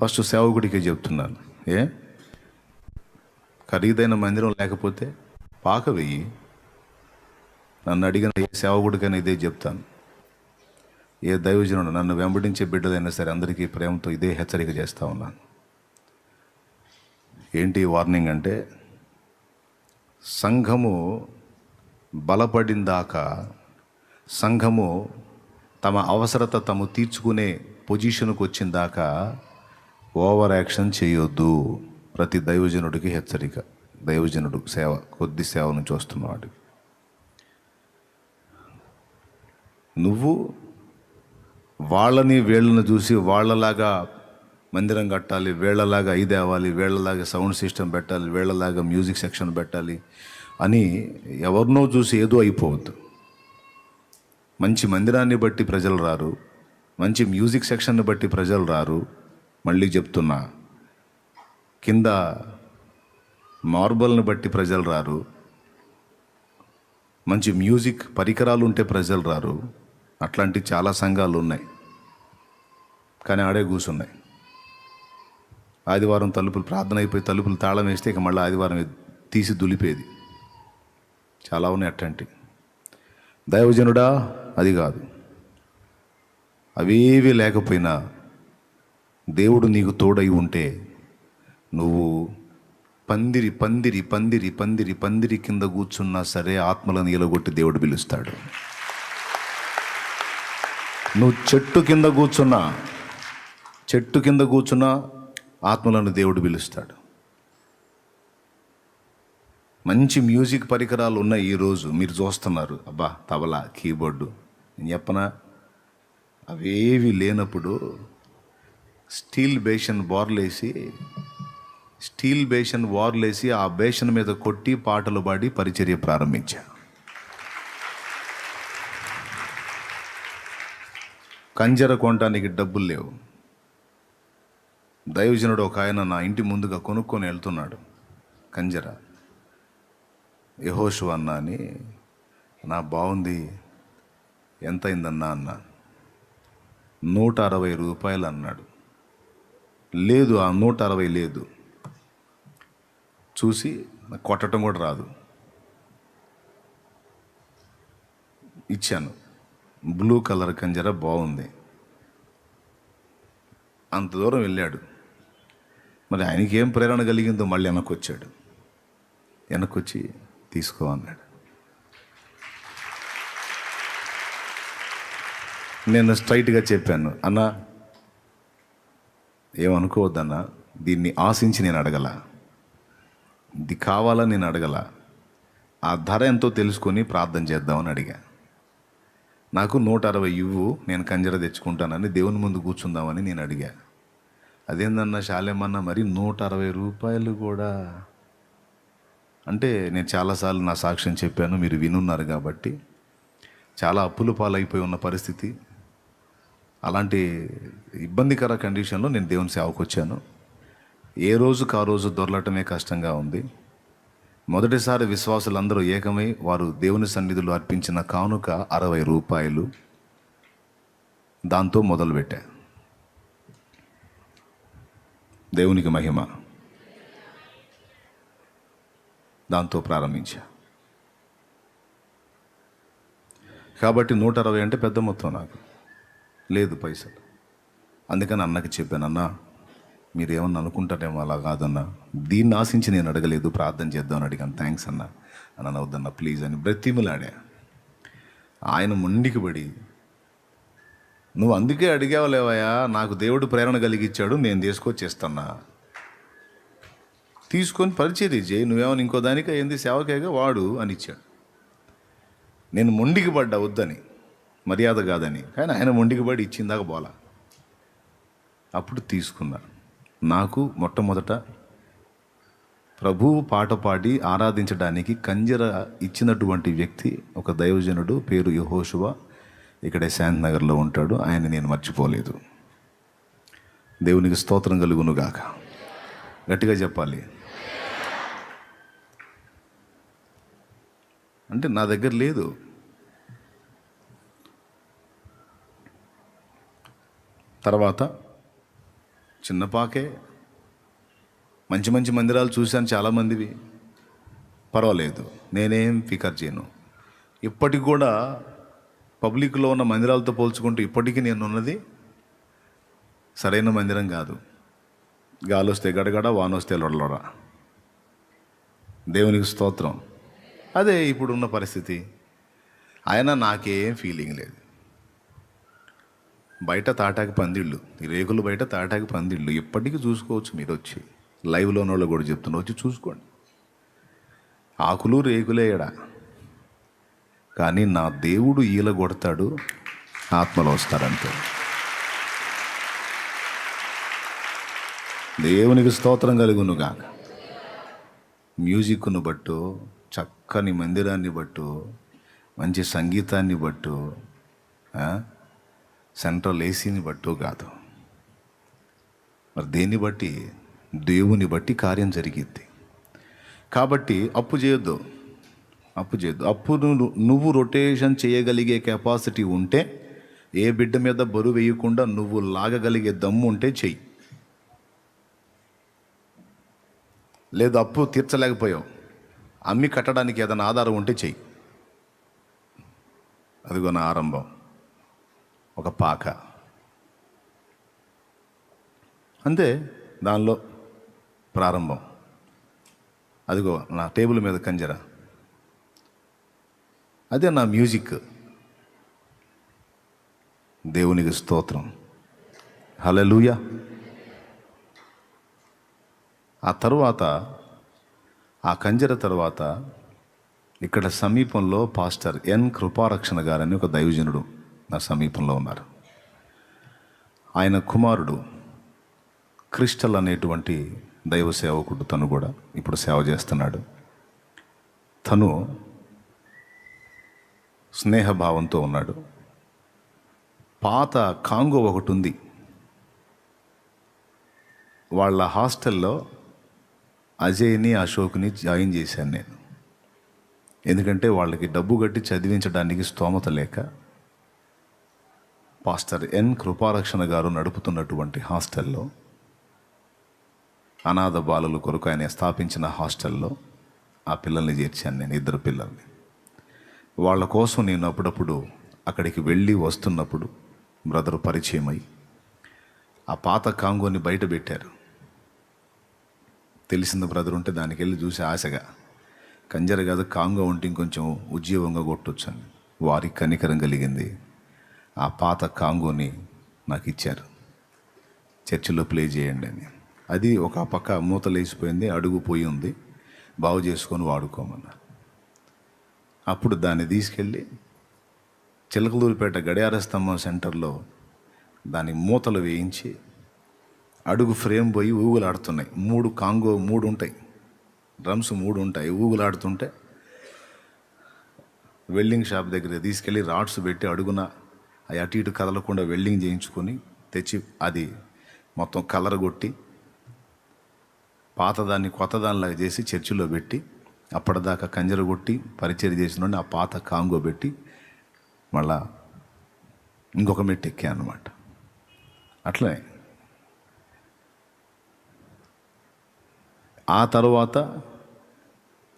First సేవకుడికే చెప్తున్నాను, ఏ ఖరీదైన మందిరం లేకపోతే పాక వెయ్యి. నన్ను అడిగిన ఏ సేవకుడికైనా ఇదే చెప్తాను. ఏ దైవజనుడు నన్ను వెంబడించే బిడ్డలైనా సరే అందరికీ ప్రేమతో ఇదే హెచ్చరిక చేస్తూ ఉన్నాను. ఏంటి వార్నింగ్ అంటే, సంఘము బలపడిందాకా, సంఘము తమ అవసరత తాము తీర్చుకునే పొజిషన్కి వచ్చిందాకా ఓవర్ యాక్షన్ చేయొద్దు. ప్రతి దైవజనుడికి హెచ్చరిక. దైవజనుడు సేవ, కొద్ది సేవ నుంచి వస్తున్నవాడు. నువ్వు వాళ్ళని వీళ్ళని చూసి వాళ్ళలాగా మందిరం కట్టాలి, వీళ్ళలాగా ఇది అవ్వాలి, వీళ్ళలాగా సౌండ్ సిస్టమ్ పెట్టాలి, వీళ్ళలాగా మ్యూజిక్ సెక్షన్ పెట్టాలి అని ఎవరినో చూసి ఏదో అయిపోవద్దు. మంచి మందిరాన్ని బట్టి ప్రజలు రారు, మంచి మ్యూజిక్ సెక్షన్ని బట్టి ప్రజలు రారు. మళ్ళీ చెప్తున్నా, కింద మార్బల్ని బట్టి ప్రజలు రారు, మంచి మ్యూజిక్ పరికరాలు ఉంటే ప్రజలు రారు. అట్లాంటి చాలా సంఘాలు ఉన్నాయి, కానీ ఆడే కూర్చున్నాయి. ఆదివారం తలుపులు ప్రార్థన అయిపోయి తలుపులు తాళం వేస్తే ఇక మళ్ళీ ఆదివారం తీసి దులిపేది చాలా ఉన్నాయి. అట్లాంటి దైవజనుడా, అది కాదు. అవేవి లేకపోయినా దేవుడు నీకు తోడై ఉంటే నువ్వు పందిరి పందిరి పందిరి పందిరి పందిరి కింద కూర్చున్నా సరే ఆత్మలను ఎలగొట్టి దేవుడు పిలుస్తాడు. నువ్వు చెట్టు కింద కూర్చున్నా ఆత్మలను దేవుడు పిలుస్తాడు. మంచి మ్యూజిక్ పరికరాలు ఉన్నాయి ఈరోజు, మీరు చూస్తున్నారు. అబ్బా, తబలా, కీబోర్డు. నేను చెప్పనా, అవేవి లేనప్పుడు స్టీల్ బేషన్ వార్లేసి ఆ బేషన్ మీద కొట్టి పాటలు పాడి పరిచర్య ప్రారంభించా. కంజర కొనడానికి డబ్బులు లేవు. దైవజనుడు ఒక ఆయన నా ఇంటి ముందుగా కొనుక్కొని వెళ్తున్నాడు కంజర. యెహోషువ అన్న అని. నా బాగుంది, ఎంత అయిందన్నా అన్న. 160 రూపాయలు అన్నాడు. లేదు, ఆ 160 లేదు. చూసి నాకు కొట్టడం కూడా రాదు. ఇచ్చాను. బ్లూ కలర్ కంజర బాగుంది. అంత దూరం వెళ్ళాడు. మరి ఆయనకి ఏం ప్రేరణ కలిగిందో మళ్ళీ వెనక్కొచ్చి తీసుకో అన్నాడు. నేను స్ట్రైట్గా చెప్పాను, అన్న ఏమనుకోవద్దన్నా, దీన్ని ఆశించి నేను అడగల, ఇది కావాలని నేను అడగల, ఆ ధర ఎంతో తెలుసుకొని ప్రార్థన చేద్దామని అడిగా. నాకు 160 ఇవ్వు, నేను కంజర తెచ్చుకుంటానని దేవుని ముందు కూర్చుందామని నేను అడిగా. అదేందన్నా శాలేమన్నా, మరి 160 రూపాయలు కూడా అంటే, నేను చాలాసార్లు నా సాక్ష్యం చెప్పాను, మీరు వినున్నారు కాబట్టి. చాలా అప్పుల పాలైపోయి ఉన్న పరిస్థితి, అలాంటి ఇబ్బందికర కండిషన్లో నేను దేవుని సేవకు వచ్చాను. ఏ రోజుకు ఆ రోజు దొరలటమే కష్టంగా ఉంది. మొదటిసారి విశ్వాసులందరూ ఏకమై వారు దేవుని సన్నిధిలో అర్పించిన కానుక 60 రూపాయలు. దాంతో మొదలుపెట్టా. దేవునికి మహిమ. దాంతో ప్రారంభించా. కాబట్టి 160 అంటే పెద్ద మొత్తం, నాకు లేదు పైసలు. అందుకని అన్నకి చెప్పాను, అన్న మీరేమన్నా అనుకుంటారేమో, అలా కాదన్నా, దీన్ని ఆశించి నేను అడగలేదు, ప్రార్థన చేద్దామని అడిగాను. థ్యాంక్స్ అన్న. అన్న వద్దన్న ప్లీజ్ అని బ్రతిమలాడా. ఆయన మొండికి పడి, నువ్వు అందుకే అడిగావలేవయ్యా, నాకు దేవుడు ప్రేరణ కలిగించాడు, నేను తీసుకొచ్చేస్తున్నా, తీసుకొని పరిచర్య చేయి, నువ్వేమని ఇంకో దానికి అయింది, సేవకేగా వాడు అని ఇచ్చాడు. నేను మొండికి పడ్డా వద్దని, మర్యాద కాదని. కానీ ఆయన మొండికి పడి ఇచ్చిందాక పోలా. అప్పుడు తీసుకున్నా. నాకు మొట్టమొదట ప్రభువు పాట పాడి ఆరాధించడానికి కంజర ఇచ్చినటువంటి వ్యక్తి ఒక దైవజనుడు, పేరు యెహోషువ. ఇక్కడే శాంత్ నగర్లో ఉంటాడు. ఆయన నేను మర్చిపోలేదు. దేవునికి స్తోత్రం కలుగునుగాక. గట్టిగా చెప్పాలి. అంటే నా దగ్గర లేదు. తర్వాత చిన్న పాకే. మంచి మంచి మందిరాలు చూశాను చాలామందివి, పర్వాలేదు, నేనేం ఫికర్ చేయను. ఇప్పటికి కూడా పబ్లిక్లో ఉన్న మందిరాలతో పోల్చుకుంటూ ఇప్పటికీ నేనున్నది సరైన మందిరం కాదు. గాలి వస్తే గడగడ, వాన వస్తే లొడలొడ. దేవునికి స్తోత్రం. అదే ఇప్పుడున్న పరిస్థితి. ఆయన నాకేం ఫీలింగ్ లేదు. బయట తాటాకి పందిళ్ళు, ఈ రేకులు బయట తాటాకి పందిళ్ళు ఇప్పటికీ చూసుకోవచ్చు. మీరు వచ్చి లైవ్లో ఉన్న వాళ్ళు కూడా చెప్తున్నా, వచ్చి చూసుకోండి. ఆకులు రేకులే ఎడ, కానీ నా దేవుడు ఈల కొడతాడు, ఆత్మలో వస్తాడంతే. దేవునికి స్తోత్రం కలుగునుగా. మ్యూజిక్ను బట్టు, చక్కని మందిరాన్ని బట్టు, మంచి సంగీతాన్ని బట్టు, సెంట్రల్ ఏసీని బట్టు కాదు. మరి దేన్ని బట్టి? దేవుని బట్టి కార్యం జరిగిద్ది. కాబట్టి అప్పు చేయొద్దు. అప్పు నువ్వు రొటేషన్ చేయగలిగే కెపాసిటీ ఉంటే, ఏ బిడ్డ మీద బరువు వేయకుండా నువ్వు లాగగలిగే దమ్ము ఉంటే చెయ్యి. లేదు అప్పు తీర్చలేకపోయావు, అమ్మి కట్టడానికి ఏదైనా ఆధారం ఉంటే చెయ్యి. అదిగో నా ఆరంభం, ఒక పాక అంతే, దానిలో ప్రారంభం. అదిగో నా టేబుల్ మీద కంజర, అదే నా మ్యూజిక్. దేవునికి స్తోత్రం. హల్లెలూయా. ఆ తరువాత, ఆ కంజర తర్వాత ఇక్కడ సమీపంలో పాస్టర్ ఎన్ కృపారక్షణ గారని ఒక దైవజనుడు నా సమీపంలో ఉన్నారు. ఆయన కుమారుడు క్రిస్టల్ అనేటువంటి దైవ సేవకుడు, తను కూడా ఇప్పుడు సేవ చేస్తున్నాడు. తను స్నేహభావంతో ఉన్నాడు. పాత కాంగో ఒకటి ఉంది, వాళ్ళ హాస్టల్లో అజయ్ని అశోక్ని జాయిన్ చేశాను నేను. ఎందుకంటే వాళ్ళకి డబ్బు కట్టి చదివించడానికి స్తోమత లేక, పాస్టర్ ఎన్ కృపారక్షణ గారు నడుపుతున్నటువంటి హాస్టల్లో, అనాథ బాలల కొరకు ఆయన స్థాపించిన హాస్టల్లో ఆ పిల్లల్ని చేర్చాను నేను, 2 పిల్లల్ని. వాళ్ళ కోసం నేను అప్పుడప్పుడు అక్కడికి వెళ్ళి వస్తున్నప్పుడు బ్రదర్ పరిచయం అయ్యి ఆ పాత కాంగోని బయట పెట్టారు. తెలిసిన బ్రదర్ ఉంటే దానికి వెళ్ళి చూసి ఆశగా, కంజర కాదు కాంగో ఉంటే ఇంకొంచెం ఉద్యోగంగా కొట్టొచ్చని వారికి కనికరం కలిగింది. ఆ పాత కాంగోని నాకు ఇచ్చారు, చర్చిలో ప్లే చేయండి అని. అది ఒక పక్క మూతలేసిపోయింది, అడుగు పోయి ఉంది, బాగు చేసుకొని వాడుకోమన్నారు. అప్పుడు దాన్ని తీసుకెళ్ళి చిలకలూరిపేట గడియార స్తంభం సెంటర్లో దాని మూతలు వేయించి, అడుగు ఫ్రేమ్ పోయి ఊగులాడుతున్నాయి. 3 కాంగో 3 ఉంటాయి, డ్రమ్స్ 3 ఉంటాయి, ఊగులాడుతుంటే వెల్డింగ్ షాప్ దగ్గర తీసుకెళ్ళి రాడ్స్ పెట్టి అడుగున అటు ఇటు కదలకుండా వెల్డింగ్ చేయించుకొని తెచ్చి అది మొత్తం కలర్ కొట్టి పాతదాన్ని కొత్తదానిలాగా చేసి చర్చిలో పెట్టి, అప్పటిదాకా కంజర కొట్టి పరిచయం చేసిన ఆ పాత కాంగో పెట్టి మళ్ళా ఇంకొక మెట్టు ఎక్కా అన్నమాట. అట్లనే ఆ తర్వాత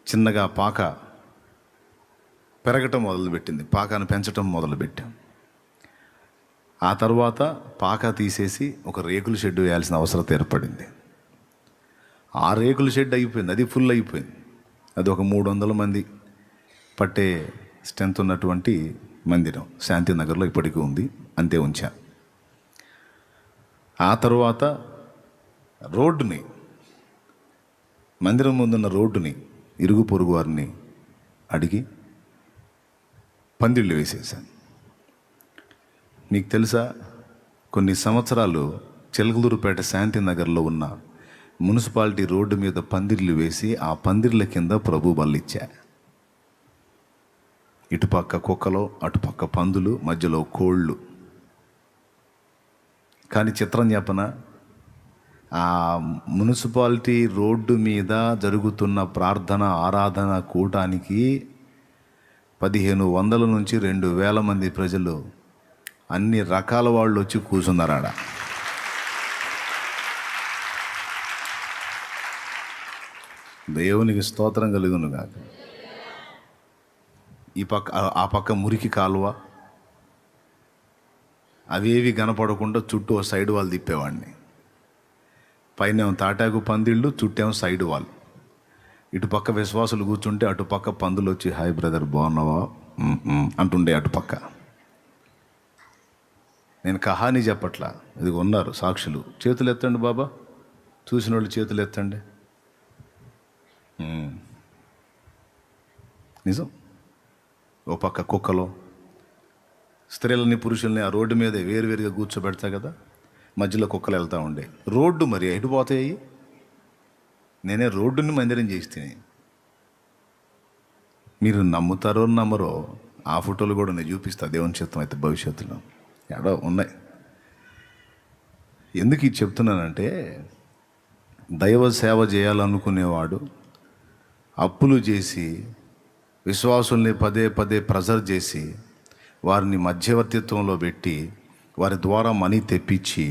చిన్నగా పాక పెరగటం మొదలుపెట్టింది, పాకను పెంచటం మొదలుపెట్టాం. ఆ తర్వాత పాక తీసేసి ఒక రేకుల షెడ్ వేయాల్సిన అవసరం ఏర్పడింది. ఆ రేకుల షెడ్ అయిపోయింది, అది ఫుల్ అయిపోయింది. అది ఒక 300 మంది పట్టే స్ట్రెంత్ ఉన్నటువంటి మందిరం శాంతినగర్లో ఇప్పటికీ ఉంది, అంతే ఉంచా. ఆ తర్వాత రోడ్డుని, మందిరం ముందున్న రోడ్డుని ఇరుగు పొరుగు వారిని అడిగి పందిళ్ళు వేసేసాను. మీకు తెలుసా, కొన్ని సంవత్సరాలు చిలకలూరుపేట శాంతినగర్లో ఉన్న మున్సిపాలిటీ రోడ్డు మీద పందిర్లు వేసి ఆ పందిర్ల కింద ప్రభు బల్లిచ్చా. ఇటుపక్క కుక్కలు, అటుపక్క పందులు, మధ్యలో కోళ్ళు. కానీ చిత్రం చెప్పన, ఆ మున్సిపాలిటీ రోడ్డు మీద జరుగుతున్న ప్రార్థన ఆరాధన కూటానికి 1500 నుంచి 2000 మంది ప్రజలు, అన్ని రకాల వాళ్ళు వచ్చి కూర్చున్నారు ఆడ. దేవునికి స్తోత్రం కలుగును కాక. ఈ పక్క ఆ పక్క మురికి కాలువ, అవేవి కనపడకుండా చుట్టూ ఓ సైడ్ వాల్ తిప్పేవాడిని. పైన తాటాకు పందిళ్ళు, చుట్టేమో సైడ్ వాల్. ఇటు పక్క విశ్వాసులు కూర్చుంటే అటు పక్క పందులు వచ్చి హాయ్ బ్రదర్ బాగున్నావా అంటుండే అటు పక్క. నేను కహాని చెప్పట్లా, ఇది ఉన్నారు సాక్షులు. చేతులు ఎత్తండి బాబా, చూసిన వాళ్ళు చేతులు ఎత్తండి. నిజం. ఓ పక్క కుక్కలో స్త్రీలని పురుషుల్ని ఆ రోడ్డు మీద వేరువేరుగా కూర్చోబెడతా కదా, మధ్యలో కుక్కలు వెళ్తూ ఉండే. రోడ్డు మరి ఎటు పోతాయి? నేనే రోడ్డుని మందిరం చేస్తే. మీరు నమ్ముతారో నమ్మరో, ఆ ఫోటోలు కూడా నేను చూపిస్తా దేవుని చిత్తం అయితే భవిష్యత్తులో. ఎడో ఉన్నాయి. ఎందుకు ఇది చెప్తున్నానంటే, దైవ సేవ చేయాలనుకునేవాడు అప్పులు చేసి విశ్వాసుల్ని పదే పదే ప్రెజర్ చేసి వారిని మధ్యవర్తిత్వంలో పెట్టి వారి ద్వారా మనీ తెప్పించి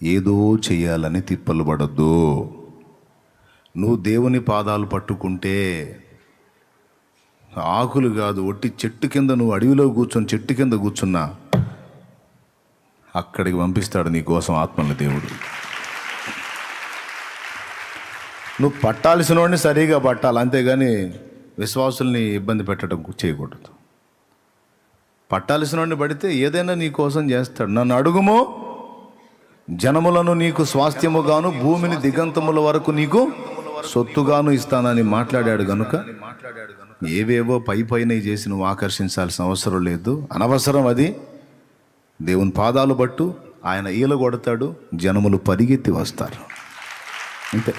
ఏదో చేయాలని తిప్పలు పడద్దు. నువ్వు దేవుని పాదాలు పట్టుకుంటే ఆకులు కాదు, ఒట్టి చెట్టు కింద, నువ్వు అడవిలో కూర్చొని చెట్టు కింద కూర్చున్నా అక్కడికి పంపిస్తాడు నీ కోసం ఆత్మని దేవుడు. నువ్వు పట్టాల్సిన వాడిని సరిగా పట్టాలి, అంతేగాని విశ్వాసుల్ని ఇబ్బంది పెట్టడం చేయకూడదు. పట్టాల్సిన వాడిని పడితే ఏదైనా నీ కోసం చేస్తాడు. నన్ను అడుగుమో జనములను నీకు స్వాస్థ్యముగాను భూమిని దిగంతముల వరకు నీకు సొత్తుగాను ఇస్తానని మాట్లాడాడు గనుక ఏవేవో పైన చేసి నువ్వు ఆకర్షించాల్సిన అవసరం లేదు, అనవసరం అది. దేవుని పాదాలు పట్టు, ఆయన ఈల కొడతాడు, జనములు పరిగెత్తి వస్తారు. అంతే.